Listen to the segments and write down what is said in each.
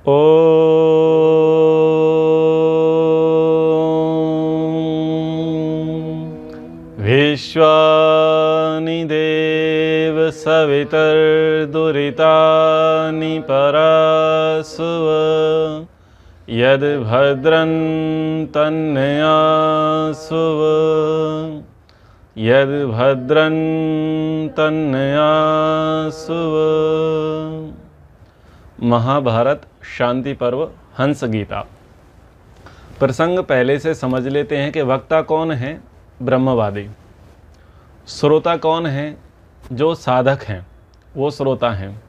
ॐ विश्वानि देव सवितर्दुरितानि परासुव यद् भद्रं तन्नयासुव यद् भद्रं तन्नयासुव। महाभारत शांति पर्व हंस गीता। प्रसंग पहले से समझ लेते हैं कि वक्ता कौन है, ब्रह्मवादी। श्रोता कौन है, जो साधक हैं वो श्रोता हैं।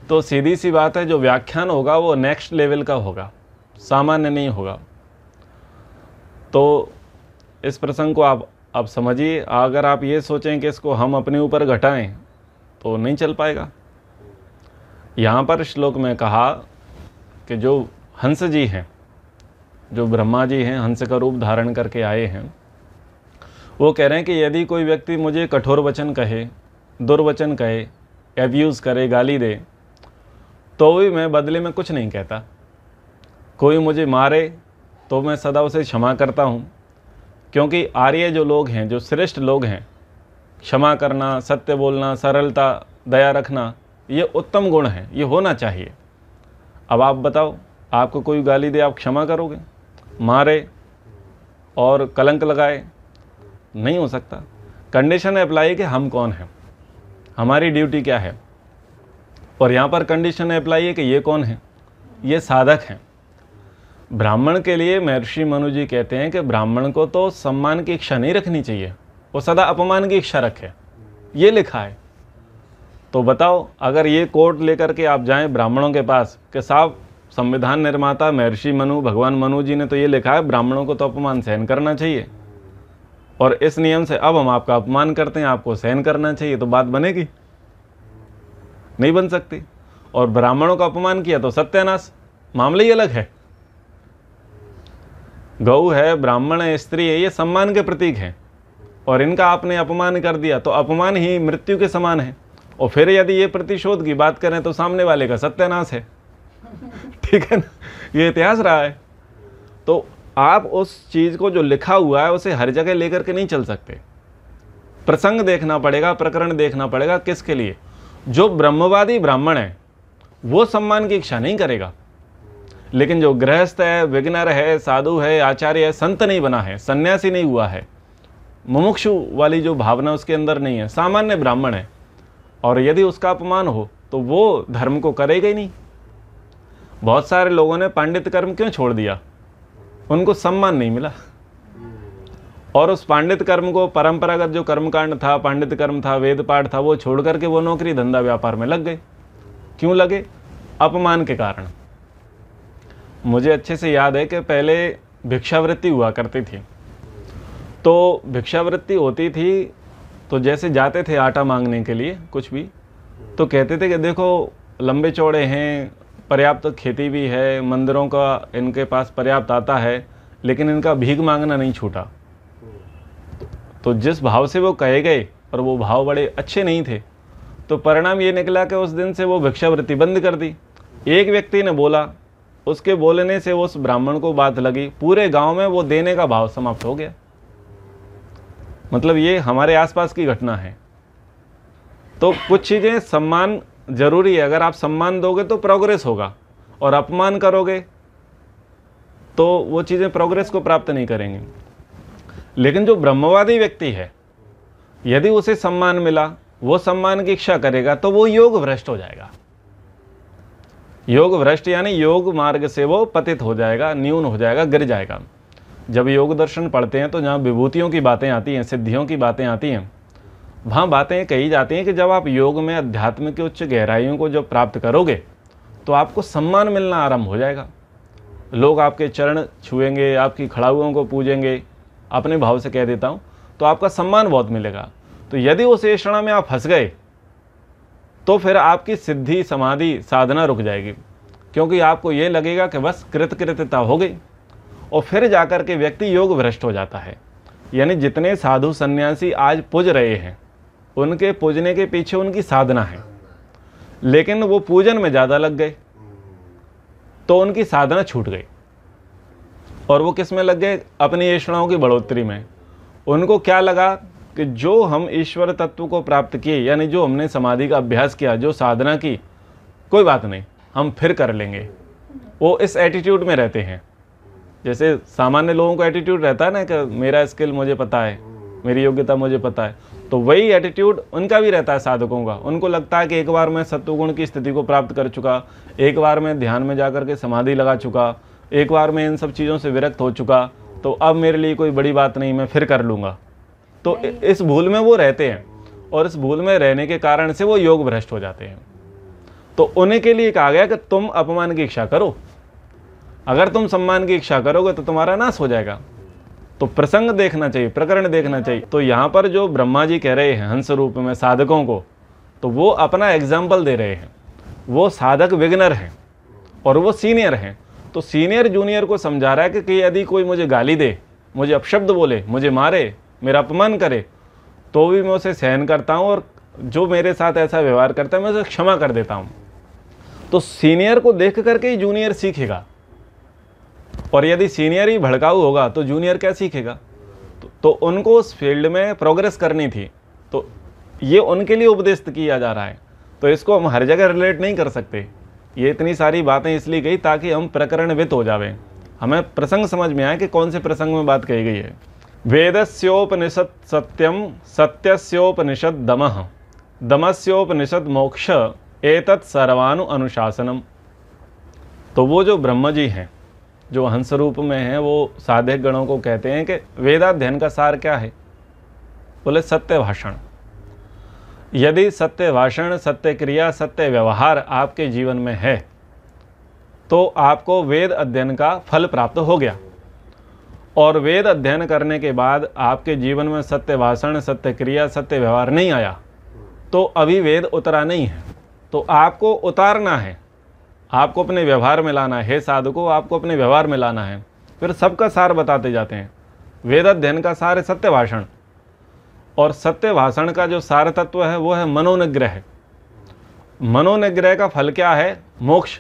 तो सीधी सी बात है, जो व्याख्यान होगा वो नेक्स्ट लेवल का होगा, सामान्य नहीं होगा। तो इस प्रसंग को आप अब समझिए। अगर आप ये सोचें कि इसको हम अपने ऊपर घटाएं तो नहीं चल पाएगा। यहाँ पर श्लोक में कहा कि जो हंस जी हैं, जो ब्रह्मा जी हैं, हंस का रूप धारण करके आए हैं, वो कह रहे हैं कि यदि कोई व्यक्ति मुझे कठोर वचन कहे, दुर्वचन कहे, एब्यूज़ करे, गाली दे, तो भी मैं बदले में कुछ नहीं कहता। कोई मुझे मारे तो मैं सदा उसे क्षमा करता हूँ, क्योंकि आर्य जो लोग हैं, जो श्रेष्ठ लोग हैं, क्षमा करना, सत्य बोलना, सरलता, दया रखना, ये उत्तम गुण है, ये होना चाहिए। अब आप बताओ, आपको कोई गाली दे, आप क्षमा करोगे? मारे और कलंक लगाए, नहीं हो सकता। कंडीशन अप्लाई कि हम कौन हैं, हमारी ड्यूटी क्या है। और यहाँ पर कंडीशन अप्लाई है कि ये कौन है, ये साधक हैं। ब्राह्मण के लिए महर्षि मनु जी कहते हैं कि ब्राह्मण को तो सम्मान की इच्छा नहीं रखनी चाहिए, वो सदा अपमान की इच्छा रखे, ये लिखा है। तो बताओ, अगर ये कोर्ट लेकर के आप जाएं ब्राह्मणों के पास कि साहब संविधान निर्माता महर्षि मनु, भगवान मनु जी ने तो ये लिखा है ब्राह्मणों को तो अपमान सहन करना चाहिए, और इस नियम से अब हम आपका अपमान करते हैं, आपको सहन करना चाहिए, तो बात बनेगी? नहीं बन सकती। और ब्राह्मणों का अपमान किया तो सत्यानाश, मामला ही अलग है। गौ है, ब्राह्मण है, स्त्री है, ये सम्मान के प्रतीक हैं, और इनका आपने अपमान कर दिया तो अपमान ही मृत्यु के समान है। और फिर यदि ये प्रतिशोध की बात करें तो सामने वाले का सत्यानाश है। ठीक है ना, ये इतिहास रहा है। तो आप उस चीज़ को जो लिखा हुआ है उसे हर जगह लेकर के नहीं चल सकते। प्रसंग देखना पड़ेगा, प्रकरण देखना पड़ेगा। किसके लिए? जो ब्रह्मवादी ब्राह्मण है वो सम्मान की इच्छा नहीं करेगा, लेकिन जो गृहस्थ है, विघ्नर है, साधु है, आचार्य है, संत नहीं बना है, सन्यासी नहीं हुआ है, मुमुक्षु वाली जो भावना उसके अंदर नहीं है, सामान्य ब्राह्मण है, और यदि उसका अपमान हो तो वो धर्म को करेगा ही नहीं। बहुत सारे लोगों ने पांडित्य कर्म क्यों छोड़ दिया? उनको सम्मान नहीं मिला, और उस पांडित्य कर्म को, परंपरागत जो कर्मकांड था, पांडित्य कर्म था, वेद पाठ था, वो छोड़ करके वो नौकरी धंधा व्यापार में लग गए। क्यों लगे? अपमान के कारण। मुझे अच्छे से याद है कि पहले भिक्षावृत्ति हुआ करती थी। तो भिक्षावृत्ति होती थी तो जैसे जाते थे आटा मांगने के लिए कुछ भी, तो कहते थे कि देखो लंबे चौड़े हैं, पर्याप्त खेती भी है, मंदिरों का इनके पास पर्याप्त आता है, लेकिन इनका भीख मांगना नहीं छूटा। तो जिस भाव से वो कहे गए, और वो भाव बड़े अच्छे नहीं थे, तो परिणाम ये निकला कि उस दिन से वो भिक्षावृत्ति बंद कर दी। एक व्यक्ति ने बोला, उसके बोलने से उस ब्राह्मण को बात लगी, पूरे गांव में वो देने का भाव समाप्त हो गया। मतलब ये हमारे आसपास की घटना है। तो कुछ चीज़ें सम्मान जरूरी है। अगर आप सम्मान दोगे तो प्रोग्रेस होगा, और अपमान करोगे तो वो चीज़ें प्रोग्रेस को प्राप्त नहीं करेंगी। लेकिन जो ब्रह्मवादी व्यक्ति है, यदि उसे सम्मान मिला, वो सम्मान की इच्छा करेगा, तो वो योग भ्रष्ट हो जाएगा। योग भ्रष्ट यानी योग मार्ग से वो पतित हो जाएगा, न्यून हो जाएगा, गिर जाएगा। जब योग दर्शन पढ़ते हैं तो जहाँ विभूतियों की बातें आती हैं, सिद्धियों की बातें आती हैं, वहाँ बातें कही जाती हैं कि जब आप योग में अध्यात्म की उच्च गहराइयों को जब प्राप्त करोगे तो आपको सम्मान मिलना आरंभ हो जाएगा। लोग आपके चरण छुएंगे, आपकी खड़ाउओं को पूजेंगे, अपने भाव से कह देता हूँ, तो आपका सम्मान बहुत मिलेगा। तो यदि उस ऐषणा में आप फंस गए तो फिर आपकी सिद्धि, समाधि, साधना रुक जाएगी, क्योंकि आपको ये लगेगा कि बस कृतकृत्यता हो गई, और फिर जाकर के व्यक्ति योग भ्रष्ट हो जाता है। यानी जितने साधु सन्यासी आज पूज रहे हैं, उनके पूजने के पीछे उनकी साधना है, लेकिन वो पूजन में ज़्यादा लग गए। तो उनकी साधना छूट गई और वो किस में लग गए, अपनी ऐषणाओं की बढ़ोतरी में। उनको क्या लगा कि जो हम ईश्वर तत्व को प्राप्त किए, यानी जो हमने समाधि का अभ्यास किया, जो साधना की, कोई बात नहीं, हम फिर कर लेंगे। वो इस एटीट्यूड में रहते हैं। जैसे सामान्य लोगों का एटीट्यूड रहता है ना कि मेरा स्किल मुझे पता है, मेरी योग्यता मुझे पता है, तो वही एटीट्यूड उनका भी रहता है साधकों का। उनको लगता है कि एक बार मैं सत्वगुण की स्थिति को प्राप्त कर चुका, एक बार मैं ध्यान में जाकर के समाधि लगा चुका, एक बार मैं इन सब चीज़ों से विरक्त हो चुका, तो अब मेरे लिए कोई बड़ी बात नहीं, मैं फिर कर लूँगा। तो इस भूल में वो रहते हैं और इस भूल में रहने के कारण से वो योग भ्रष्ट हो जाते हैं। तो उन्हीं के लिए कहा गया कि तुम अपमान की इच्छा करो, अगर तुम सम्मान की इच्छा करोगे तो तुम्हारा नाश हो जाएगा। तो प्रसंग देखना चाहिए, प्रकरण देखना चाहिए। तो यहाँ पर जो ब्रह्मा जी कह रहे हैं हंस रूप में साधकों को, तो वो अपना एग्जाम्पल दे रहे हैं। वो साधक बिगिनर हैं और वो सीनियर हैं। तो सीनियर जूनियर को समझा रहा है कि यदि कोई मुझे गाली दे, मुझे अपशब्द बोले, मुझे मारे, मेरा अपमान करे, तो भी मैं उसे सहन करता हूँ और जो मेरे साथ ऐसा व्यवहार करता है मैं उसे क्षमा कर देता हूँ। तो सीनियर को देख करके ही जूनियर सीखेगा, और यदि सीनियर ही भड़काऊ होगा तो जूनियर क्या सीखेगा। तो उनको उस फील्ड में प्रोग्रेस करनी थी, तो ये उनके लिए उपदेश किया जा रहा है। तो इसको हम हर जगह रिलेट नहीं कर सकते। ये इतनी सारी बातें इसलिए कही ताकि हम प्रकरणवित हो जावें, हमें प्रसंग समझ में आए कि कौन से प्रसंग में बात कही गई है। वेदस्योपनिषद सत्यम, सत्यस्योपनिषद दमः, दमस्योपनिषद मोक्ष, एतत् सर्वानु अनुशासनम। तो वो जो ब्रह्म जी हैं, जो हंस रूप में हैं, वो साधक गणों को कहते हैं कि वेदाध्ययन का सार क्या है। बोले सत्य भाषण। यदि सत्य भाषण, सत्य क्रिया, सत्य व्यवहार आपके जीवन में है तो आपको वेद अध्ययन का फल प्राप्त हो गया। और वेद अध्ययन करने के बाद आपके जीवन में सत्य भाषण, सत्य क्रिया, सत्य व्यवहार नहीं आया तो अभी वेद उतरा नहीं है। तो आपको उतारना है, आपको अपने व्यवहार में लाना है। साधकों, आपको अपने व्यवहार में लाना है। फिर सबका सार बताते जाते हैं। वेद अध्ययन का सार है सत्य भाषण, और सत्य भाषण का जो सार तत्व है वो है मनोनिग्रह। मनोनिग्रह का फल क्या है? मोक्ष।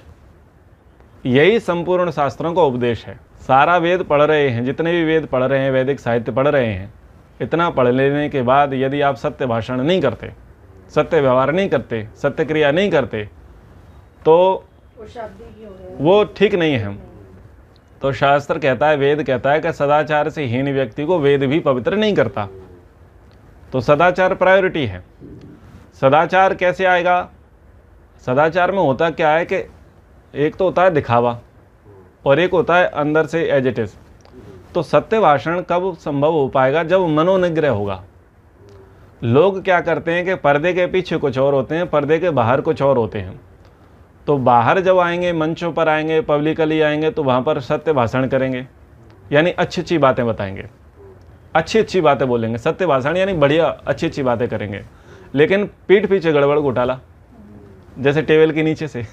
यही संपूर्ण शास्त्रों का उपदेश है। सारा वेद पढ़ रहे हैं, जितने भी वेद पढ़ रहे हैं, वैदिक साहित्य पढ़ रहे हैं, इतना पढ़ लेने के बाद यदि आप सत्य भाषण नहीं करते, सत्य व्यवहार नहीं करते, सत्य क्रिया नहीं करते, तो वो ठीक नहीं है। तो शास्त्र कहता है, वेद कहता है कि सदाचार से हीन व्यक्ति को वेद भी पवित्र नहीं करता। तो सदाचार प्रायोरिटी है। सदाचार कैसे आएगा? सदाचार में होता क्या है कि एक तो होता है दिखावा और एक होता है अंदर से एज इट इज। तो सत्य भाषण कब संभव हो पाएगा? जब मनोनिग्रह होगा। लोग क्या करते हैं कि पर्दे के पीछे कुछ और होते हैं, पर्दे के बाहर कुछ और होते हैं। तो बाहर जब आएंगे, मंचों पर आएंगे, पब्लिकली आएंगे, तो वहाँ पर सत्य भाषण करेंगे, यानी अच्छी अच्छी बातें बताएंगे, अच्छी अच्छी बातें बोलेंगे। सत्य भाषण यानी बढ़िया अच्छी अच्छी बातें करेंगे, लेकिन पीठ पीछे गड़बड़ घोटाला, जैसे टेबल के नीचे से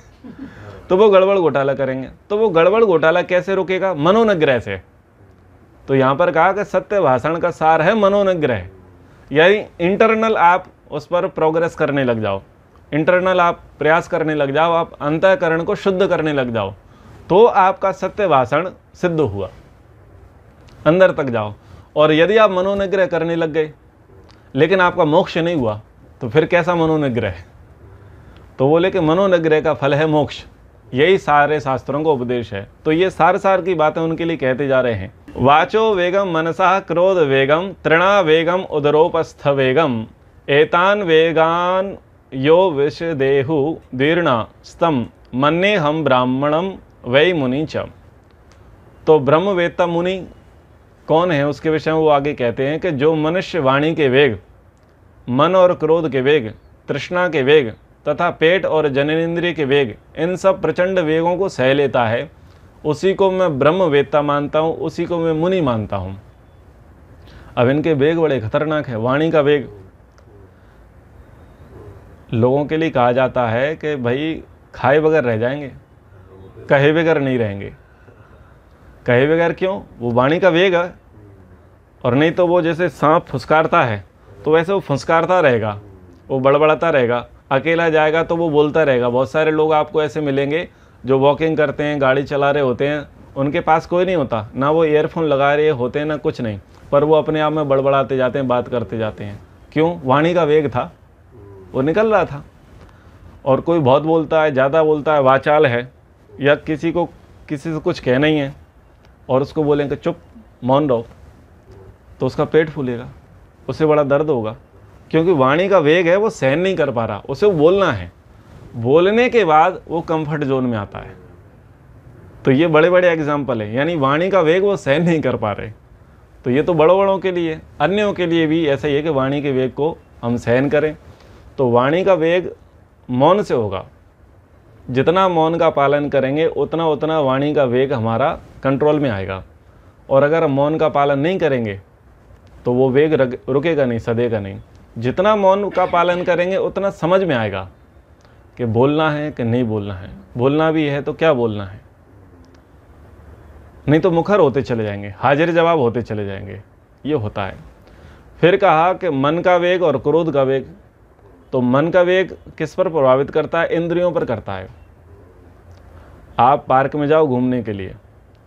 तो वो गड़बड़ घोटाला करेंगे। तो वो गड़बड़ घोटाला कैसे रुकेगा? मनोनिग्रह से। तो यहाँ पर कहा कि सत्य भाषण का सार है मनोनिग्रह, यानी इंटरनल आप उस पर प्रोग्रेस करने लग जाओ, इंटरनल आप प्रयास करने लग जाओ, आप अंतःकरण को शुद्ध करने लग जाओ, तो आपका सत्य भाषण सिद्ध हुआ। अंदर तक जाओ। और यदि आप मनोनिग्रह करने लग गए लेकिन आपका मोक्ष नहीं हुआ, तो फिर कैसा मनोनिग्रह? तो बोले कि मनोनिग्रह का फल है मोक्ष। यही सारे शास्त्रों का उपदेश है। तो ये सार की बातें उनके लिए कहते जा रहे हैं। वाचो वेगम मनसा क्रोध वेगम, तृणा वेगम उदरोपस्थ वेगम, एतान वेगान यो विषदेहु दीर्णा स्तम मन्ने हम ब्राह्मणम वै मुनि च। तो ब्रह्मवेत्ता मुनि कौन है उसके विषय में वो आगे कहते हैं कि जो मनुष्य वाणी के वेग, मन और क्रोध के वेग, तृष्णा के वेग तथा पेट और जननेंद्रिय के वेग, इन सब प्रचंड वेगों को सह लेता है, उसी को मैं ब्रह्मवेत्ता मानता हूँ, उसी को मैं मुनि मानता हूँ। अब इनके वेग बड़े खतरनाक है। वाणी का वेग, लोगों के लिए कहा जाता है कि भाई खाए बगैर रह जाएंगे, कहे बगैर नहीं रहेंगे। कहे बगैर क्यों? वो वाणी का वेग है। और नहीं तो वो जैसे सांप फुसकारता है तो वैसे वो फुसकारता रहेगा, वो बड़बड़ाता रहेगा। अकेला जाएगा तो वो बोलता रहेगा। बहुत सारे लोग आपको ऐसे मिलेंगे जो वॉकिंग करते हैं, गाड़ी चला रहे होते हैं, उनके पास कोई नहीं होता, ना वो ईयरफोन लगा रहे होते हैं ना कुछ नहीं, पर वो अपने आप में बड़बड़ाते जाते हैं, बात करते जाते हैं। क्यों? वाणी का वेग था, वो निकल रहा था। और कोई बहुत बोलता है, ज़्यादा बोलता है, वाचाल है, या किसी से कुछ कहना ही है और उसको बोलेंगे चुप मौन रहो, तो उसका पेट फूलेगा, उसे बड़ा दर्द होगा, क्योंकि वाणी का वेग है, वो सहन नहीं कर पा रहा, उसे बोलना है। बोलने के बाद वो कंफर्ट जोन में आता है। तो ये बड़े बड़े एग्जाम्पल है, यानी वाणी का वेग वो सहन नहीं कर पा रहे। तो ये तो बड़ों बड़ों के लिए, अन्यों के लिए भी ऐसा ही है कि वाणी के वेग को हम सहन करें। तो वाणी का वेग मौन से होगा, जितना मौन का पालन करेंगे उतना उतना वाणी का वेग हमारा कंट्रोल में आएगा। और अगर हम मौन का पालन नहीं करेंगे तो वो वेग रुकेगा नहीं, सदेगा नहीं। जितना मौन का पालन करेंगे उतना समझ में आएगा कि बोलना है कि नहीं बोलना है, बोलना भी है तो क्या बोलना है, नहीं तो मुखर होते चले जाएंगे, हाजिर जवाब होते चले जाएंगे, ये होता है। फिर कहा कि मन का वेग और क्रोध का वेग। तो मन का वेग किस पर प्रभावित करता है? इंद्रियों पर करता है। आप पार्क में जाओ घूमने के लिए,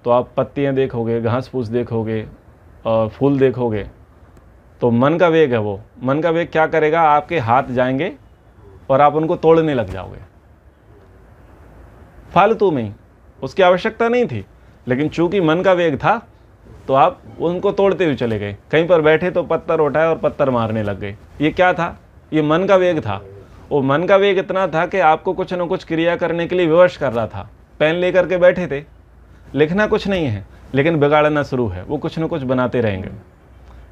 तो आप पत्तियां देखोगे, घास फूस देखोगे और फूल देखोगे, तो मन का वेग है वो। मन का वेग क्या करेगा? आपके हाथ जाएंगे और आप उनको तोड़ने लग जाओगे, फालतू में ही, उसकी आवश्यकता नहीं थी, लेकिन चूंकि मन का वेग था तो आप उनको तोड़ते हुए चले गए। कहीं पर बैठे तो पत्थर उठाए और पत्थर मारने लग गए। ये क्या था? ये मन का वेग था। वो मन का वेग इतना था कि आपको कुछ न कुछ क्रिया करने के लिए विवश कर रहा था। पेन लेकर के बैठे थे, लिखना कुछ नहीं है, लेकिन बिगाड़ना शुरू है, वो कुछ न कुछ बनाते रहेंगे।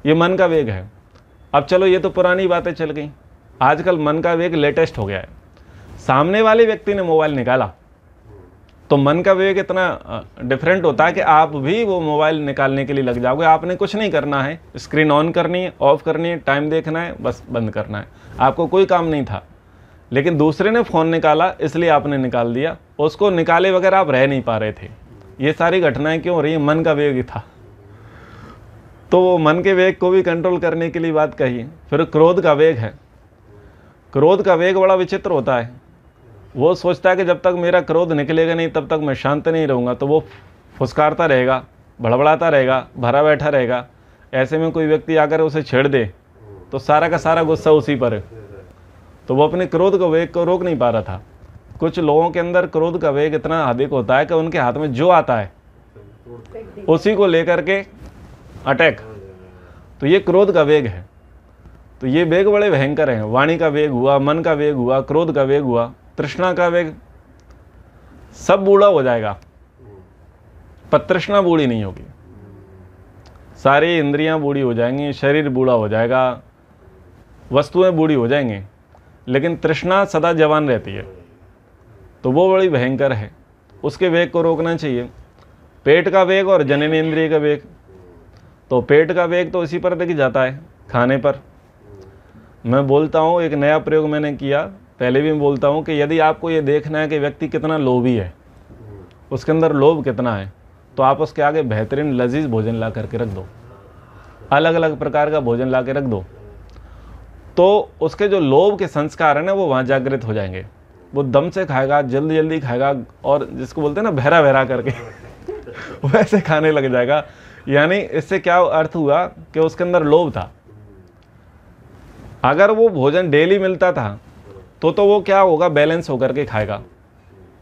ये मन का वेग है। अब चलो, ये तो पुरानी बातें चल गई। आजकल मन का वेग लेटेस्ट हो गया है। सामने वाले व्यक्ति ने मोबाइल निकाला तो मन का वेग इतना डिफरेंट होता है कि आप भी वो मोबाइल निकालने के लिए लग जाओगे। आपने कुछ नहीं करना है, स्क्रीन ऑन करनी है, ऑफ करनी है, टाइम देखना है, बस बंद करना है। आपको कोई काम नहीं था, लेकिन दूसरे ने फ़ोन निकाला इसलिए आपने निकाल दिया। उसको निकाले बगैर आप रह नहीं पा रहे थे। ये सारी घटनाएं क्यों हो रही है? मन का वेग था। तो वो मन के वेग को भी कंट्रोल करने के लिए बात कही। फिर क्रोध का वेग है। क्रोध का वेग बड़ा विचित्र होता है। वो सोचता है कि जब तक मेरा क्रोध निकलेगा नहीं तब तक मैं शांत नहीं रहूँगा। तो वो फुसकारता रहेगा, बड़बड़ाता रहेगा, भरा बैठा रहेगा। ऐसे में कोई व्यक्ति आकर उसे छेड़ दे तो सारा का सारा गुस्सा उसी पर है। तो वो अपने क्रोध के वेग को रोक नहीं पा रहा था। कुछ लोगों के अंदर क्रोध का वेग इतना अधिक होता है कि उनके हाथ में जो आता है उसी को लेकर के अटैक। तो ये क्रोध का वेग है। तो ये वेग बड़े भयंकर हैं। वाणी का वेग हुआ, मन का वेग हुआ, क्रोध का वेग हुआ, तृष्णा का वेग, सब बूढ़ा हो जाएगा पर तृष्णा बूढ़ी नहीं होगी। सारी इंद्रियां बूढ़ी हो जाएंगी, शरीर बूढ़ा हो जाएगा, वस्तुएं बूढ़ी हो जाएंगी, लेकिन तृष्णा सदा जवान रहती है। तो वो बड़ी भयंकर है, उसके वेग को रोकना चाहिए। पेट का वेग और जननेंद्रिय का वेग। तो पेट का वेग तो इसी पर दिख जाता है, खाने पर। मैं बोलता हूँ, एक नया प्रयोग मैंने किया, पहले भी मैं बोलता हूँ कि यदि आपको ये देखना है कि व्यक्ति कितना लोभी है, उसके अंदर लोभ कितना है, तो आप उसके आगे बेहतरीन लजीज भोजन ला करके रख दो, अलग अलग प्रकार का भोजन ला के रख दो, तो उसके जो लोभ के संस्कार हैं ना वो वहाँ जागृत हो जाएंगे। वो दम से खाएगा, जल्दी जल्दी खाएगा, और जिसको बोलते हैं ना बहरा बहरा करके वैसे खाने लग जाएगा। यानी इससे क्या अर्थ हुआ कि उसके अंदर लोभ था। अगर वो भोजन डेली मिलता था तो वो क्या होगा, बैलेंस होकर के खाएगा,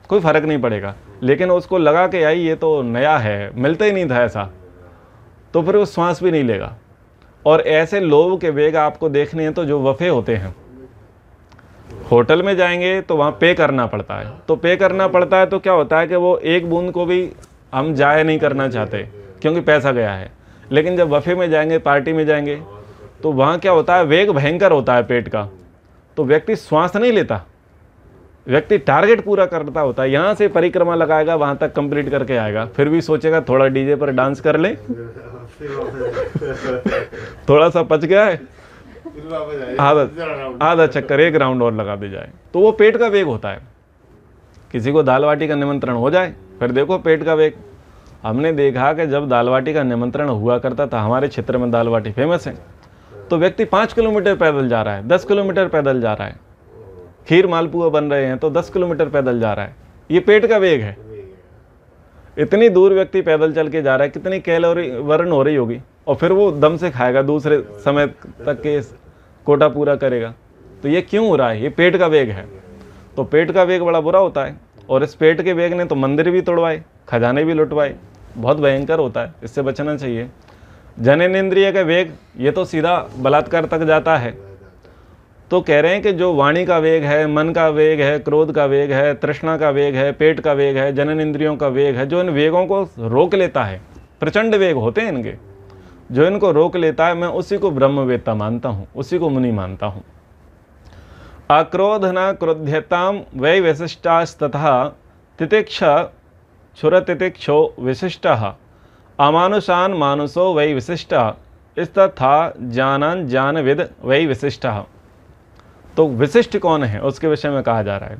कोई फर्क नहीं पड़ेगा। लेकिन उसको लगा कि यार ये तो नया है, मिलता ही नहीं था ऐसा, तो फिर वो श्वास भी नहीं लेगा। और ऐसे लोभ के वेग आपको देखने हैं तो जो वफे होते हैं, होटल में जाएंगे तो वहाँ पे करना पड़ता है। तो पे करना पड़ता है तो क्या होता है कि वो एक बूंद को भी हम जाया नहीं करना चाहते क्योंकि पैसा गया है। लेकिन जब वफे में जाएंगे, पार्टी में जाएंगे, तो वहाँ क्या होता है, वेग भयंकर होता है पेट का। तो व्यक्ति श्वास नहीं लेता, व्यक्ति टारगेट पूरा करता होता है। यहाँ से परिक्रमा लगाएगा, वहाँ तक कंप्लीट करके आएगा, फिर भी सोचेगा थोड़ा डीजे पर डांस कर ले थोड़ा सा पच गया है, आधा चक्कर, एक राउंड और लगा दे जाए। तो वो पेट का वेग होता है। किसी को दाल बाटी का निमंत्रण हो जाए, फिर देखो पेट का वेग। हमने देखा कि जब दाल बाटी का निमंत्रण हुआ करता था, हमारे क्षेत्र में दाल बाटी फेमस है, तो व्यक्ति 5 किलोमीटर पैदल जा रहा है, 10 किलोमीटर पैदल जा रहा है। खीर मालपुआ बन रहे हैं तो 10 किलोमीटर पैदल जा रहा है। ये पेट का वेग है। इतनी दूर व्यक्ति पैदल चल के जा रहा है, कितनी कैलोरी बर्न हो रही होगी, और फिर वो दम से खाएगा, दूसरे समय तक के कोटा पूरा करेगा। तो ये क्यों हो रहा है? ये पेट का वेग है। तो पेट का वेग बड़ा बुरा होता है, और इस पेट के वेग ने तो मंदिर भी तोड़वाए, खजाने भी लुटवाए, बहुत भयंकर होता है, इससे बचना चाहिए। जननेंद्रिय का वेग ये तो सीधा बलात्कार तक जाता है। तो कह रहे हैं कि जो वाणी का वेग है, मन का वेग है, क्रोध का वेग है, तृष्णा का वेग है, पेट का वेग है, जननेंद्रियों का वेग है, जो इन वेगों को रोक लेता है, प्रचंड वेग होते हैं इनके, जो इनको रोक लेता है, मैं उसी को ब्रह्मवेत्ता मानता हूँ, उसी को मुनि मानता हूँ। अक्रोध न क्रोध्यताम वै विशिष्टास्तथा तितिक्षा क्षुरतितिक्षो विशिष्टः अमानुषान मानुषो वै विशिष्टः इस्तथा जानन जानविद वै विशिष्टः। तो विशिष्ट कौन है उसके विषय में कहा जा रहा है।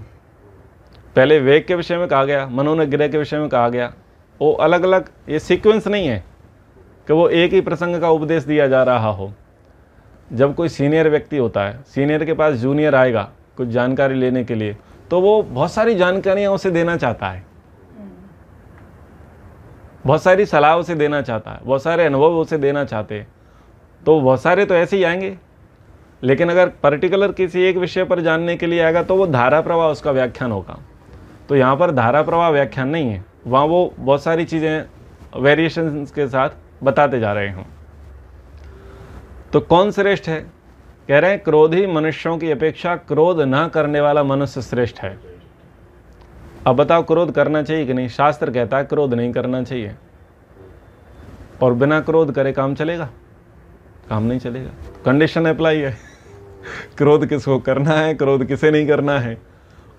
पहले वेग के विषय में कहा गया, मनोनिग्रह के विषय में कहा गया। वो अलग अलग, ये सीक्वेंस नहीं है कि वो एक ही प्रसंग का उपदेश दिया जा रहा हो। जब कोई सीनियर व्यक्ति होता है, सीनियर के पास जूनियर आएगा कुछ जानकारी लेने के लिए, तो वो बहुत सारी जानकारियाँ उसे देना चाहता है, बहुत सारी सलाह उसे देना चाहता है, बहुत सारे अनुभव उसे देना चाहते हैं। तो बहुत सारे तो ऐसे ही आएंगे, लेकिन अगर पर्टिकुलर किसी एक विषय पर जानने के लिए आएगा तो वो धारा प्रवाह उसका व्याख्यान होगा। तो यहाँ पर धारा प्रवाह व्याख्यान नहीं है, वहाँ वो बहुत सारी चीज़ें वेरिएशंस के साथ बताते जा रहे हैं। तो कौन श्रेष्ठ है? कह रहे हैं क्रोधी मनुष्यों की अपेक्षा क्रोध न करने वाला मनुष्य श्रेष्ठ है। अब बताओ क्रोध करना चाहिए कि नहीं? शास्त्र कहता है क्रोध नहीं करना चाहिए, और बिना क्रोध करे काम चलेगा? काम नहीं चलेगा। कंडीशन अप्लाई है, क्रोध किसको करना है, क्रोध किसे नहीं करना है,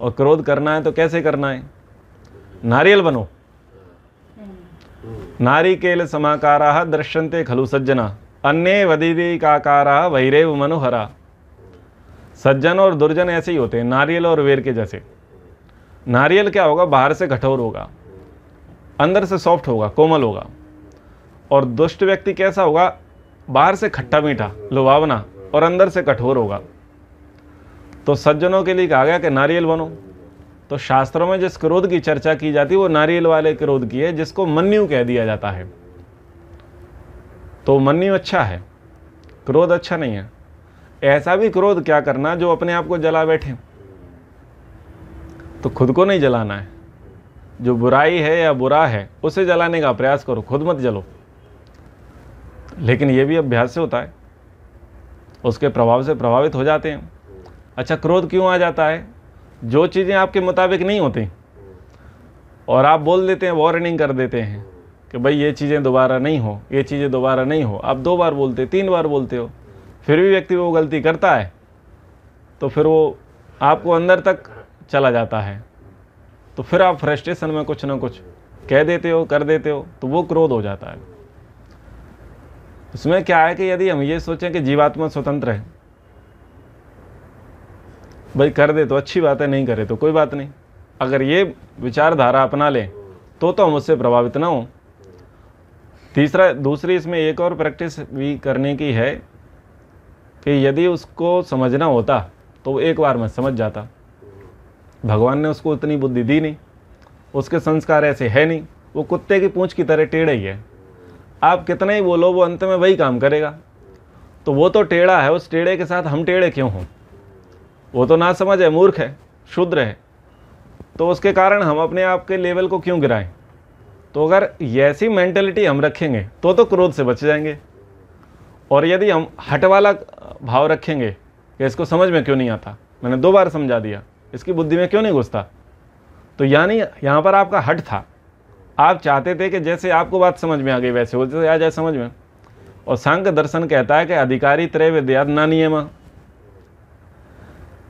और क्रोध करना है तो कैसे करना है। नारियल बनो, नारिकेल समाकाराः दृश्यन्ते खलु सज्जना अन्ये वदीदी काकाराः वैरेव मनोहरा। सज्जन और दुर्जन ऐसे ही होते हैं, नारियल और वेर के जैसे। नारियल क्या होगा? बाहर से कठोर होगा, अंदर से सॉफ्ट होगा, कोमल होगा। और दुष्ट व्यक्ति कैसा होगा? बाहर से खट्टा मीठा लुभावना और अंदर से कठोर होगा। तो सज्जनों के लिए कहा गया कि नारियल बनो। तो शास्त्रों में जिस क्रोध की चर्चा की जाती है वो नारियल वाले क्रोध की है, जिसको मन्यु कह दिया जाता है। तो मन्यु अच्छा है, क्रोध अच्छा नहीं है। ऐसा भी क्रोध क्या करना जो अपने आप को जला बैठे। तो खुद को नहीं जलाना है, जो बुराई है या बुरा है उसे जलाने का प्रयास करो, खुद मत जलो। लेकिन ये भी अभ्यास से होता है, उसके प्रभाव से प्रभावित हो जाते हैं। अच्छा, क्रोध क्यों आ जाता है? जो चीज़ें आपके मुताबिक नहीं होती और आप बोल देते हैं, वार्निंग कर देते हैं कि भाई ये चीज़ें दोबारा नहीं हो, ये चीज़ें दोबारा नहीं हो। आप 2 बार बोलते, 3 बार बोलते हो, फिर भी व्यक्ति वो गलती करता है, तो फिर वो आपको अंदर तक चला जाता है। तो फिर आप फ्रस्ट्रेशन में कुछ ना कुछ कह देते हो, कर देते हो, तो वो क्रोध हो जाता है। इसमें क्या है कि यदि हम ये सोचें कि जीवात्मा स्वतंत्र है, भाई कर दे तो अच्छी बात है, नहीं करे तो कोई बात नहीं, अगर ये विचारधारा अपना लें तो हम उससे प्रभावित ना हो। दूसरी इसमें एक और प्रैक्टिस भी करने की है कि यदि उसको समझना होता तो वो एक बार में समझ जाता। भगवान ने उसको उतनी बुद्धि दी नहीं, उसके संस्कार ऐसे है नहीं, वो कुत्ते की पूंछ की तरह टेढ़ा ही है। आप कितना ही बोलो वो अंत में वही काम करेगा। तो वो तो टेढ़ा है, उस टेढ़े के साथ हम टेढ़े क्यों हों? वो तो ना समझ है, मूर्ख है, शुद्र है, तो उसके कारण हम अपने आप के लेवल को क्यों गिराएं? तो अगर ऐसी मेंटेलिटी हम रखेंगे तो क्रोध से बच जाएंगे। और यदि हम हट वाला भाव रखेंगे कि इसको समझ में क्यों नहीं आता, मैंने 2 बार समझा दिया, इसकी बुद्धि में क्यों नहीं घुसता, तो यानी यहाँ पर आपका हट था। आप चाहते थे कि जैसे आपको बात समझ में आ गई वैसे हो आ जाए समझ में। और सांख्य दर्शन कहता है कि अधिकारी त्रय विद्यात् न नियम।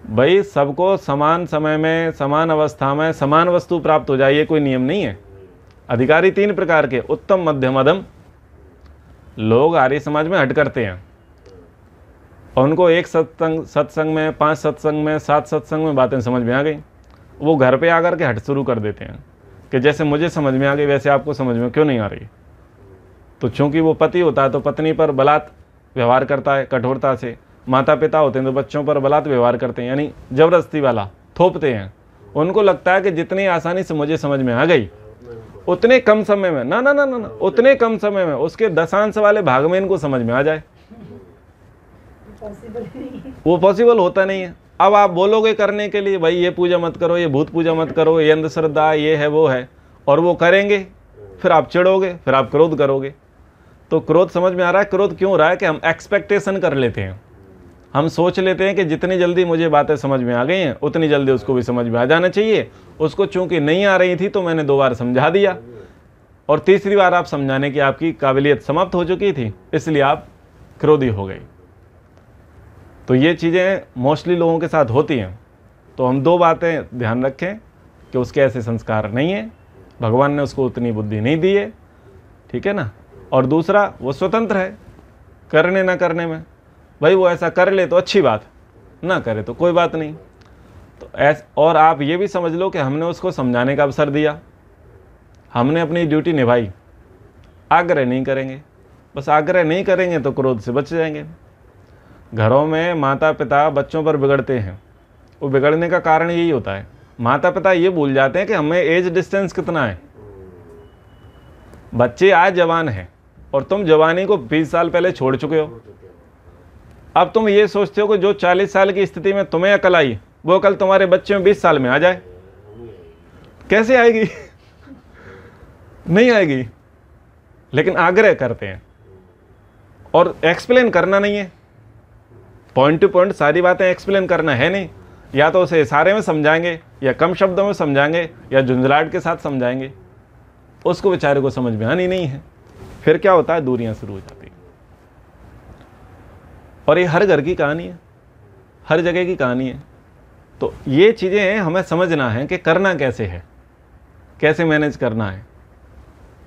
भाई सबको समान समय में, समान अवस्था में समान वस्तु प्राप्त हो जाए, ये कोई नियम नहीं है। अधिकारी 3 प्रकार के, उत्तम, मध्यम, अधम। लोग आर्य समाज में हट करते हैं और उनको एक सत्संग में, 5 सत्संग में, 7 सत्संग में बातें समझ में आ गई, वो घर पे आकर के हट शुरू कर देते हैं कि जैसे मुझे समझ में आ गई वैसे आपको समझ में क्यों नहीं आ रही। तो चूंकि वो पति होता है तो पत्नी पर बलात् व्यवहार करता है कठोरता से, माता पिता होते हैं तो बच्चों पर बलात् व्यवहार करते हैं, यानी जबरदस्ती वाला थोपते हैं। उनको लगता है कि जितनी आसानी से मुझे समझ में आ गई उतने कम समय में, ना ना ना ना, ना उतने कम समय में उसके दशांश वाले भाग में इनको समझ में आ जाए, वो पॉसिबल होता नहीं है। अब आप बोलोगे करने के लिए भाई ये पूजा मत करो, ये भूत पूजा मत करो, ये अंधश्रद्धा, ये है वो है, और वो करेंगे, फिर आप चिढ़ोगे, फिर आप क्रोध करोगे। तो क्रोध समझ में आ रहा है क्रोध क्यों हो रहा है कि हम एक्सपेक्टेशन कर लेते हैं, हम सोच लेते हैं कि जितनी जल्दी मुझे बातें समझ में आ गई हैं उतनी जल्दी उसको भी समझ में आ जाना चाहिए। उसको चूंकि नहीं आ रही थी तो मैंने 2 बार समझा दिया, और तीसरी बार आप समझाने की आपकी काबिलियत समाप्त हो चुकी थी, इसलिए आप क्रोधी हो गई। तो ये चीज़ें मोस्टली लोगों के साथ होती हैं। तो हम 2 बातें ध्यान रखें कि उसके ऐसे संस्कार नहीं है, भगवान ने उसको उतनी बुद्धि नहीं दी है, ठीक है ना। और दूसरा, वो स्वतंत्र है करने ना करने में, भाई वो ऐसा कर ले तो अच्छी बात, ना करे तो कोई बात नहीं। तो और आप ये भी समझ लो कि हमने उसको समझाने का अवसर दिया, हमने अपनी ड्यूटी निभाई, आग्रह नहीं करेंगे, बस आग्रह नहीं करेंगे तो क्रोध से बच जाएंगे। घरों में माता पिता बच्चों पर बिगड़ते हैं, वो बिगड़ने का कारण यही होता है, माता पिता ये भूल जाते हैं कि हमें एज डिस्टेंस कितना है। बच्चे आज जवान हैं और तुम जवानी को 20 साल पहले छोड़ चुके हो। अब तुम ये सोचते हो कि जो 40 साल की स्थिति में तुम्हें अकल आई वो कल तुम्हारे बच्चे में 20 साल में आ जाए, कैसे आएगी? नहीं आएगी। लेकिन आग्रह करते हैं, और एक्सप्लेन करना नहीं है, पॉइंट टू पॉइंट सारी बातें एक्सप्लेन करना है नहीं, या तो उसे इशारे में समझाएंगे, या कम शब्दों में समझाएंगे, या झुंझलाहट के साथ समझाएंगे, उसको बेचारे को समझ में आनी नहीं है। फिर क्या होता है, दूरियां शुरू हो जाती हैं। और ये हर घर की कहानी है, हर जगह की कहानी है। तो ये चीज़ें हमें समझना है कि करना कैसे है, कैसे मैनेज करना है।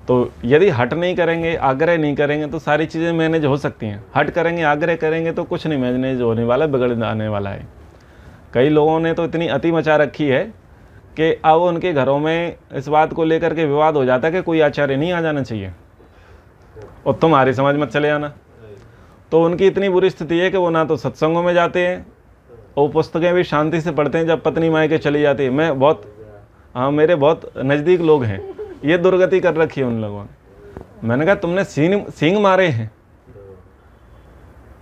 तो यदि हट नहीं करेंगे, आग्रह नहीं करेंगे तो सारी चीज़ें मैनेज हो सकती हैं। हट करेंगे, आग्रह करेंगे तो कुछ नहीं मैनेज होने वाला, बिगड़ आने वाला है। कई लोगों ने तो इतनी अति मचा रखी है कि अब उनके घरों में इस बात को लेकर के विवाद हो जाता है कि कोई आचार्य नहीं आ जाना चाहिए और तुम्हारी समझ मत चले आना। तो उनकी इतनी बुरी स्थिति है कि वो ना तो सत्संगों में जाते हैं, और पुस्तकें भी शांति से पढ़ते हैं जब पत्नी मायके चली जाती है। मेरे बहुत नज़दीक लोग हैं, ये दुर्गति कर रखी है उन लोगों ने। मैंने कहा तुमने सींग मारे हैं,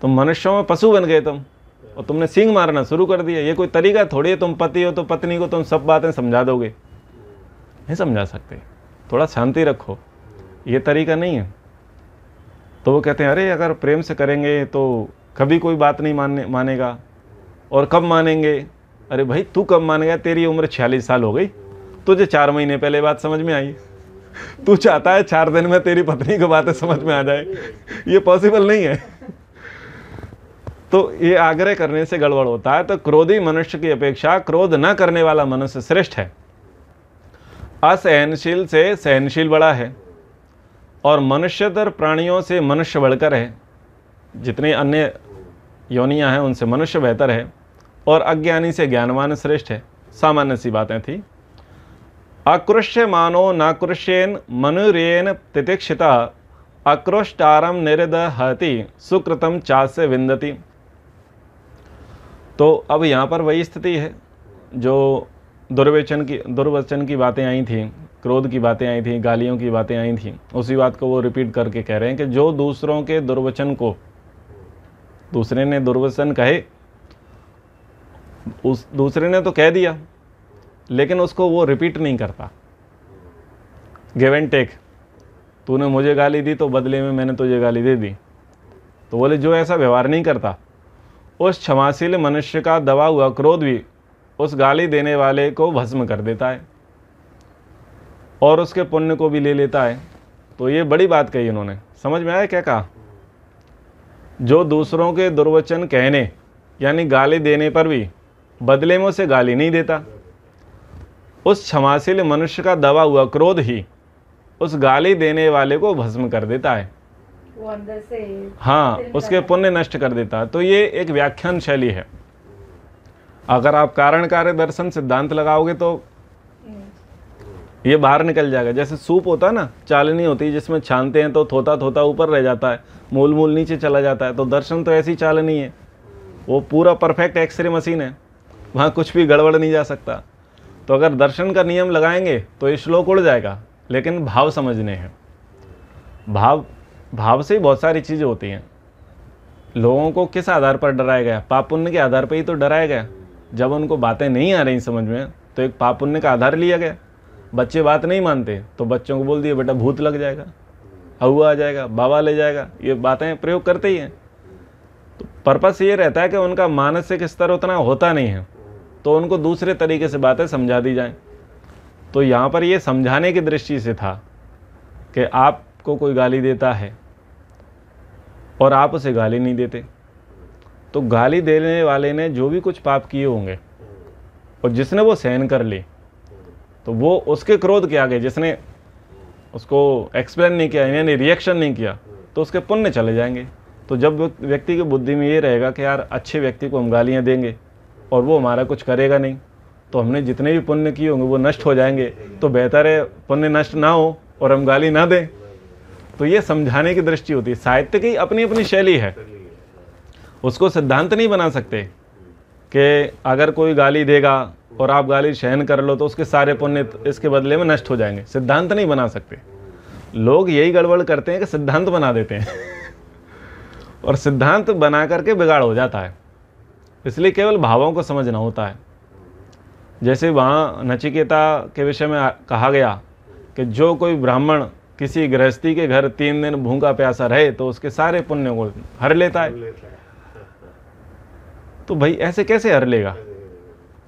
तुम मनुष्यों में पशु बन गए तुम, और तुमने सींग मारना शुरू कर दिया। ये कोई तरीका थोड़ी है, तुम पति हो तो पत्नी को तुम सब बातें समझा दोगे, नहीं समझा सकते। थोड़ा शांति रखो, ये तरीका नहीं है। तो वो कहते हैं अरे अगर प्रेम से करेंगे तो कभी कोई बात नहीं मानेगा, और कब मानेंगे? अरे भाई तू कब मानेगा? तेरी उम्र 46 साल हो गई, तुझे 4 महीने पहले बात समझ में आई, तू चाहता है 4 दिन में तेरी पत्नी को बातें समझ में आ जाए, ये पॉसिबल नहीं है। तो ये आग्रह करने से गड़बड़ होता है। तो क्रोधी मनुष्य की अपेक्षा क्रोध न करने वाला मनुष्य श्रेष्ठ है। असहनशील से सहनशील बड़ा है, और मनुष्यतर प्राणियों से मनुष्य बढ़कर है। जितने अन्य योनियां हैं उनसे मनुष्य बेहतर है, और अज्ञानी से ज्ञानवान श्रेष्ठ है। सामान्य सी बातें थी। अकृष्य मानो नाकृष्येन मनुरेन तितिक्षिता अक्रोष्टारम निरदहति सुकृतम चास्य विन्दति। तो अब यहाँ पर वही स्थिति है जो दुर्वचन की बातें आई थी, क्रोध की बातें आई थी, गालियों की बातें आई थी, उसी बात को वो रिपीट करके कह रहे हैं कि जो दूसरों के दुर्वचन को, दूसरे ने दुर्वचन कहे, उस दूसरे ने तो कह दिया लेकिन उसको वो रिपीट नहीं करता। गिव एंड टेक, तूने मुझे गाली दी तो बदले में मैंने तुझे गाली दे दी। तो बोले जो ऐसा व्यवहार नहीं करता, उस क्षमाशील मनुष्य का दबा हुआ क्रोध भी उस गाली देने वाले को भस्म कर देता है और उसके पुण्य को भी ले लेता है। तो ये बड़ी बात कही उन्होंने। समझ में आया क्या कहा? जो दूसरों के दुर्वचन कहने यानी गाली देने पर भी बदले में उसे गाली नहीं देता, उस क्षमाशील मनुष्य का दबा हुआ क्रोध ही उस गाली देने वाले को भस्म कर देता है, वो अंदर से, हाँ, उसके पुण्य नष्ट कर देता है। तो ये एक व्याख्यान शैली है। अगर आप कारण कार्य दर्शन सिद्धांत लगाओगे तो ये बाहर निकल जाएगा। जैसे सूप होता है ना, चालनी होती है जिसमें छानते हैं तो थोता थोता ऊपर रह जाता है, मूल मूल नीचे चला जाता है। तो दर्शन तो ऐसी चालनी है, वो पूरा परफेक्ट एक्सरे मशीन है, वहाँ कुछ भी गड़बड़ नहीं जा सकता। तो अगर दर्शन का नियम लगाएंगे तो ये श्लोक उड़ जाएगा, लेकिन भाव समझने हैं। भाव से ही बहुत सारी चीज़ें होती हैं। लोगों को किस आधार पर डराया गया? पाप पुण्य के आधार पर ही तो डराया गया। जब उनको बातें नहीं आ रही समझ में तो एक पाप पुण्य का आधार लिया गया। बच्चे बात नहीं मानते तो बच्चों को बोल दिए बेटा भूत लग जाएगा, हवा आ जाएगा, बाबा ले जाएगा, ये बातें प्रयोग करते ही हैं। तो पर्पस ये रहता है कि उनका मानसिक स्तर उतना होता नहीं है, तो उनको दूसरे तरीके से बातें समझा दी जाएं। तो यहाँ पर ये समझाने की दृष्टि से था कि आपको कोई गाली देता है और आप उसे गाली नहीं देते, तो गाली देने वाले ने जो भी कुछ पाप किए होंगे और जिसने वो सहन कर ली, तो वो उसके क्रोध के आगे जिसने उसको एक्सप्लेन नहीं किया यानी रिएक्शन नहीं किया, तो उसके पुण्य चले जाएंगे। तो जब व्यक्ति की बुद्धि में ये रहेगा कि यार अच्छे व्यक्ति को हम गालियाँ देंगे और वो हमारा कुछ करेगा नहीं, तो हमने जितने भी पुण्य किए होंगे वो नष्ट हो जाएंगे, तो बेहतर है पुण्य नष्ट ना हो और हम गाली ना दें। तो ये समझाने की दृष्टि होती है। साहित्य की अपनी अपनी शैली है, उसको सिद्धांत नहीं बना सकते कि अगर कोई गाली देगा और आप गाली सहन कर लो तो उसके सारे पुण्य इसके बदले में नष्ट हो जाएंगे। सिद्धांत नहीं बना सकते। लोग यही गड़बड़ करते हैं कि सिद्धांत बना देते हैं और सिद्धांत बना करके बिगाड़ हो जाता है। इसलिए केवल भावों को समझना होता है। जैसे वहाँ नचिकेता के विषय में कहा गया कि जो कोई ब्राह्मण किसी गृहस्थी के घर 3 दिन भूखा प्यासा रहे तो उसके सारे पुण्य को हर लेता है। तो भाई ऐसे कैसे हर लेगा?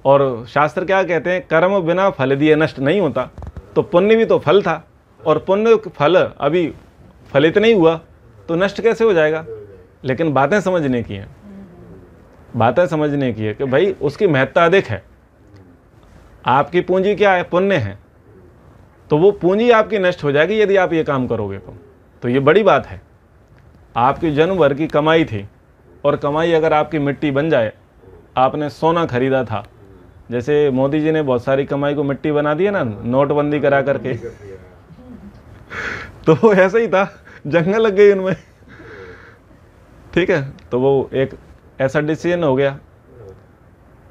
और शास्त्र क्या कहते हैं? कर्म बिना फल दिए नष्ट नहीं होता। तो पुण्य भी तो फल था और पुण्य फल अभी फलित नहीं हुआ तो नष्ट कैसे हो जाएगा? लेकिन बातें समझने की हैं, बातें समझने की है कि भाई उसकी महत्ता अधिक है। आपकी पूंजी क्या है? पुण्य है। तो वो पूंजी आपकी नष्ट हो जाएगी यदि आप ये काम करोगे तो ये बड़ी बात है। आपकी जन्म भर की कमाई थी और कमाई अगर आपकी मिट्टी बन जाए, आपने सोना खरीदा था, जैसे मोदी जी ने बहुत सारी कमाई को मिट्टी बना दिया ना, नोटबंदी करा करके तो वो ऐसा ही था, जंगल लग गई उनमें। ठीक है, तो वो एक ऐसा डिसीजन हो गया।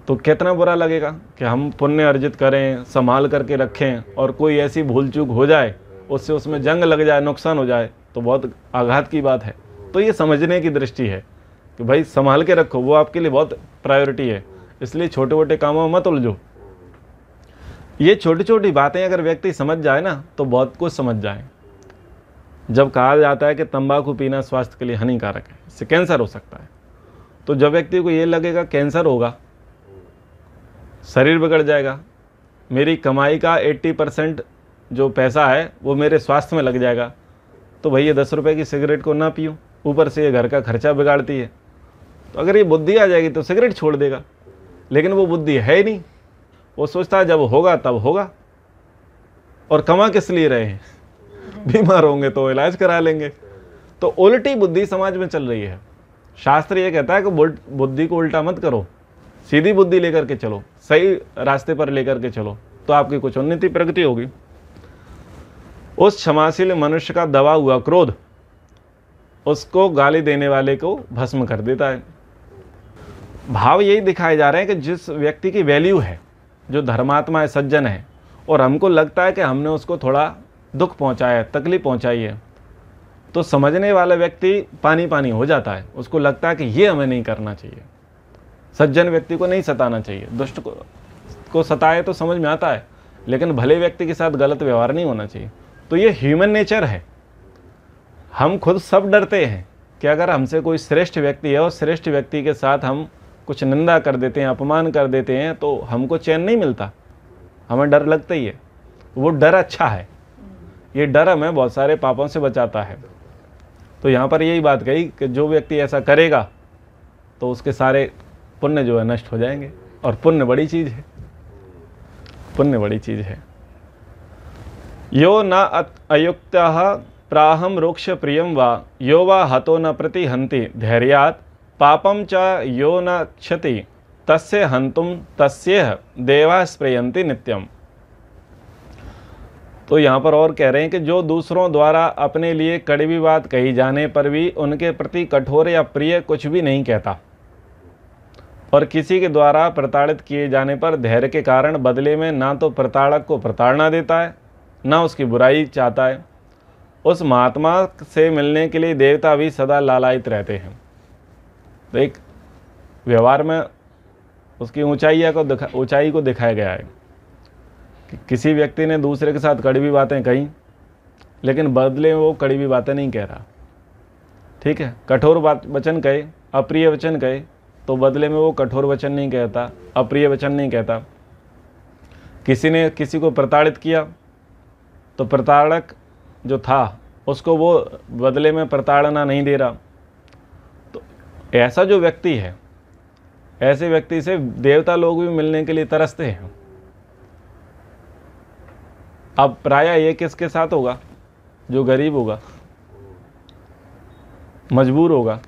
तो कितना बुरा लगेगा कि हम पुण्य अर्जित करें, संभाल करके रखें और कोई ऐसी भूल चूक हो जाए, उससे उसमें जंग लग जाए, नुकसान हो जाए, तो बहुत आघात की बात है। तो ये समझने की दृष्टि है कि भाई संभाल के रखो, वो आपके लिए बहुत प्रायोरिटी है। इसलिए छोटे मोटे कामों में मत उलझो। ये छोटी छोटी बातें अगर व्यक्ति समझ जाए ना तो बहुत कुछ समझ जाए। जब कहा जाता है कि तंबाकू पीना स्वास्थ्य के लिए हानिकारक है, इससे कैंसर हो सकता है, तो जब व्यक्ति को ये लगेगा कैंसर होगा, शरीर बिगड़ जाएगा, मेरी कमाई का 80% जो पैसा है वो मेरे स्वास्थ्य में लग जाएगा, तो भाई ये 10 रुपये की सिगरेट को ना पीऊँ, ऊपर से ये घर का खर्चा बिगाड़ती है। तो अगर ये बुद्धि आ जाएगी तो सिगरेट छोड़ देगा। लेकिन वो बुद्धि है ही नहीं, वो सोचता है जब होगा तब होगा। और कमा किस लिए रहे हैं? बीमार होंगे तो इलाज करा लेंगे। तो उल्टी बुद्धि समाज में चल रही है। शास्त्र ये कहता है कि बुद्धि को उल्टा मत करो, सीधी बुद्धि लेकर के चलो, सही रास्ते पर लेकर के चलो, तो आपकी कुछ उन्नति प्रगति होगी। उस क्षमाशील मनुष्य का दबा हुआ क्रोध उसको गाली देने वाले को भस्म कर देता है। भाव यही दिखाए जा रहे हैं कि जिस व्यक्ति की वैल्यू है, जो धर्मात्मा है, सज्जन है, और हमको लगता है कि हमने उसको थोड़ा दुख पहुंचाया है, तकलीफ पहुंचाई है, तो समझने वाला व्यक्ति पानी पानी हो जाता है। उसको लगता है कि ये हमें नहीं करना चाहिए, सज्जन व्यक्ति को नहीं सताना चाहिए। दुष्ट को सताए तो समझ में आता है, लेकिन भले व्यक्ति के साथ गलत व्यवहार नहीं होना चाहिए। तो ये ह्यूमन नेचर है। हम खुद सब डरते हैं कि अगर हमसे कोई श्रेष्ठ व्यक्ति है और श्रेष्ठ व्यक्ति के साथ हम कुछ निंदा कर देते हैं, अपमान कर देते हैं, तो हमको चैन नहीं मिलता, हमें डर लगता ही है। वो डर अच्छा है, ये डर हमें बहुत सारे पापों से बचाता है। तो यहाँ पर यही बात कही कि जो व्यक्ति ऐसा करेगा तो उसके सारे पुण्य जो है नष्ट हो जाएंगे। और पुण्य बड़ी चीज़ है, पुण्य बड़ी चीज़ है। यो न अयुक्तः प्राहम रोक्ष प्रियम वा यो वा हतो न प्रतिहन्ति धैर्यात् पापम च यो न क्षति तस्य हंतुम तस्येह देवा स्प्रयन्ति नित्यम। तो यहाँ पर और कह रहे हैं कि जो दूसरों द्वारा अपने लिए कड़वी बात कही जाने पर भी उनके प्रति कठोर या प्रिय कुछ भी नहीं कहता, और किसी के द्वारा प्रताड़ित किए जाने पर धैर्य के कारण बदले में ना तो प्रताड़क को प्रताड़ना देता है, ना उसकी बुराई चाहता है। उस महात्मा से मिलने के लिए देवता भी सदा लालायित रहते हैं। तो एक व्यवहार में उसकी ऊंचाई को दिखाया गया है कि किसी व्यक्ति ने दूसरे के साथ कड़वी बातें कही, लेकिन बदले में वो कड़वी बातें नहीं कह रहा। ठीक है, कठोर वचन कहे, अप्रिय वचन कहे, तो बदले में वो कठोर वचन नहीं कहता, अप्रिय वचन नहीं कहता। किसी ने किसी को प्रताड़ित किया तो प्रताड़क जो था उसको वो बदले में प्रताड़ना नहीं दे रहा। तो ऐसा जो व्यक्ति है, ऐसे व्यक्ति से देवता लोग भी मिलने के लिए तरसते हैं। अब प्रायः ये किसके साथ होगा? जो गरीब होगा, मजबूर होगा,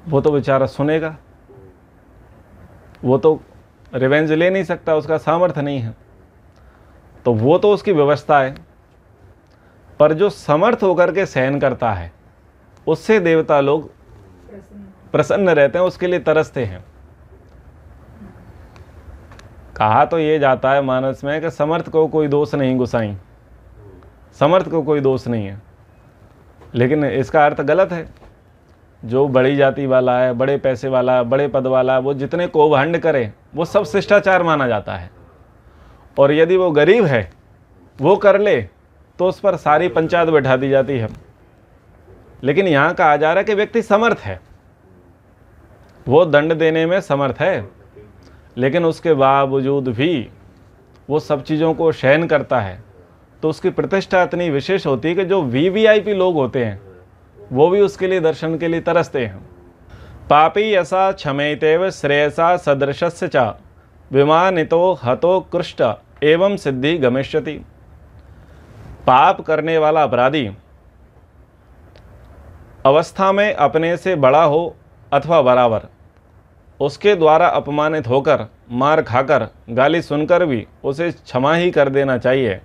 वो तो बेचारा सुनेगा, वो तो रिवेंज ले नहीं सकता, उसका सामर्थ्य नहीं है, तो वो तो उसकी व्यवस्था है। पर जो समर्थ होकर के सहन करता है, उससे देवता लोग प्रसन्न रहते हैं, उसके लिए तरसते हैं। कहा तो ये जाता है मानस में कि समर्थ को कोई दोष नहीं गुसाई, समर्थ को कोई दोष नहीं है, लेकिन इसका अर्थ गलत है। जो बड़ी जाति वाला है, बड़े पैसे वाला है, बड़े पद वाला है, वो जितने कोभांड करे वो सब शिष्टाचार माना जाता है। और यदि वो गरीब है, वो कर ले, तो उस पर सारी पंचायत बैठा दी जाती है। लेकिन यहाँ कहा जा रहा है कि व्यक्ति समर्थ है, वो दंड देने में समर्थ है, लेकिन उसके बावजूद भी वो सब चीज़ों को सहन करता है, तो उसकी प्रतिष्ठा इतनी विशेष होती है कि जो वीवीआईपी लोग होते हैं वो भी उसके लिए दर्शन के लिए तरसते हैं। पापी यसा क्षमेतेव श्रेयसा सदृशस्य च विमानितो हतो कृष्ट एवं सिद्धि गमिष्यति। पाप करने वाला अपराधी अवस्था में अपने से बड़ा हो अथवा बराबर, उसके द्वारा अपमानित होकर, मार खाकर, गाली सुनकर भी उसे क्षमा ही कर देना चाहिए।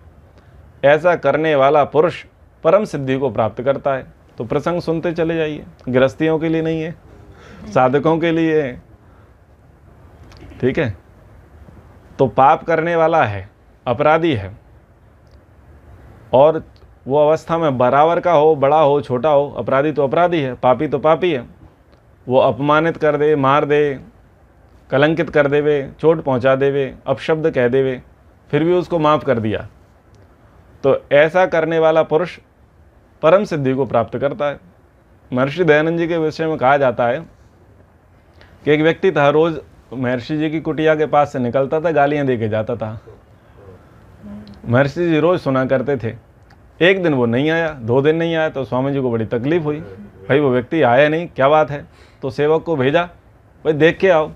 ऐसा करने वाला पुरुष परम सिद्धि को प्राप्त करता है। तो प्रसंग सुनते चले जाइए, गृहस्थियों के लिए नहीं है, साधकों के लिए है। ठीक है, तो पाप करने वाला है, अपराधी है, और वो अवस्था में बराबर का हो, बड़ा हो, छोटा हो, अपराधी तो अपराधी है, पापी तो पापी है। वो अपमानित कर दे, मार दे, कलंकित कर देवे, चोट पहुंचा देवे, अपशब्द कह देवे, फिर भी उसको माफ़ कर दिया, तो ऐसा करने वाला पुरुष परम सिद्धि को प्राप्त करता है। महर्षि दयानंद जी के विषय में कहा जाता है कि एक व्यक्ति था, रोज महर्षि जी की कुटिया के पास से निकलता था, गालियां दे के जाता था। महर्षि जी रोज सुना करते थे। एक दिन वो नहीं आया, 2 दिन नहीं आया, तो स्वामी जी को बड़ी तकलीफ हुई, भाई वो व्यक्ति आया नहीं, क्या बात है। तो सेवक को भेजा, भाई देख के आओ।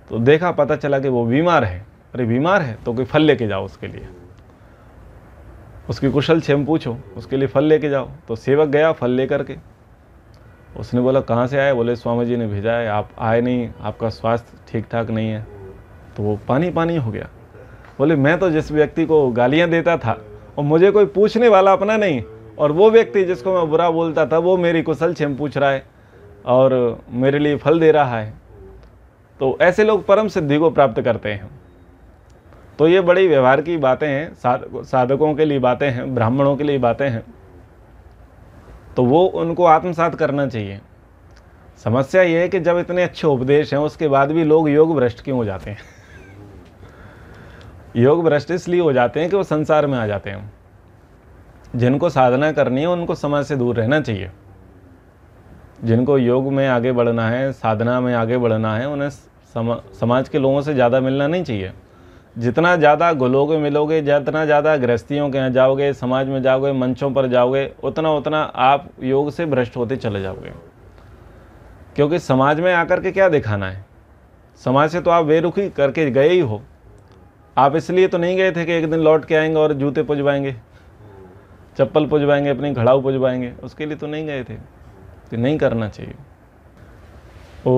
तो देखा, पता चला कि वो बीमार है। अरे बीमार है तो कोई फल लेके जाओ उसके लिए, उसकी कुशल क्षेम पूछो, उसके लिए फल लेके जाओ। तो सेवक गया फल लेकर के। उसने बोला कहाँ से आए? बोले स्वामी जी ने भेजा है, आप आए नहीं, आपका स्वास्थ्य ठीक ठाक नहीं है। तो वो पानी पानी हो गया। बोले मैं तो जिस व्यक्ति को गालियाँ देता था और मुझे कोई पूछने वाला अपना नहीं, और वो व्यक्ति जिसको मैं बुरा बोलता था वो मेरी कुशल क्षेम पूछ रहा है और मेरे लिए फल दे रहा है। तो ऐसे लोग परम सिद्धि को प्राप्त करते हैं। तो ये बड़ी व्यवहार की बातें हैं, साधकों के लिए बातें हैं, ब्राह्मणों के लिए बातें हैं, तो वो उनको आत्मसात करना चाहिए। समस्या ये है कि जब इतने अच्छे उपदेश हैं उसके बाद भी लोग योग भ्रष्ट क्यों हो जाते हैं? योग भ्रष्ट इसलिए हो जाते हैं कि वो संसार में आ जाते हैं। जिनको साधना करनी है उनको समाज से दूर रहना चाहिए। जिनको योग में आगे बढ़ना है, साधना में आगे बढ़ना है, उन्हें समाज के लोगों से ज़्यादा मिलना नहीं चाहिए। जितना ज़्यादा घुलोगे मिलोगे, जितना ज़्यादा गृहस्थियों के यहाँ जाओगे, समाज में जाओगे, मंचों पर जाओगे, उतना उतना आप योग से भ्रष्ट होते चले जाओगे। क्योंकि समाज में आकर के क्या दिखाना है? समाज से तो आप बेरुखी करके गए ही हो। आप इसलिए तो नहीं गए थे कि एक दिन लौट के आएंगे और जूते पुजवाएंगे, चप्पल पुजवाएंगे, अपनी घड़ाऊ पुजवाएंगे, उसके लिए तो नहीं गए थे। तो नहीं करना चाहिए। ओ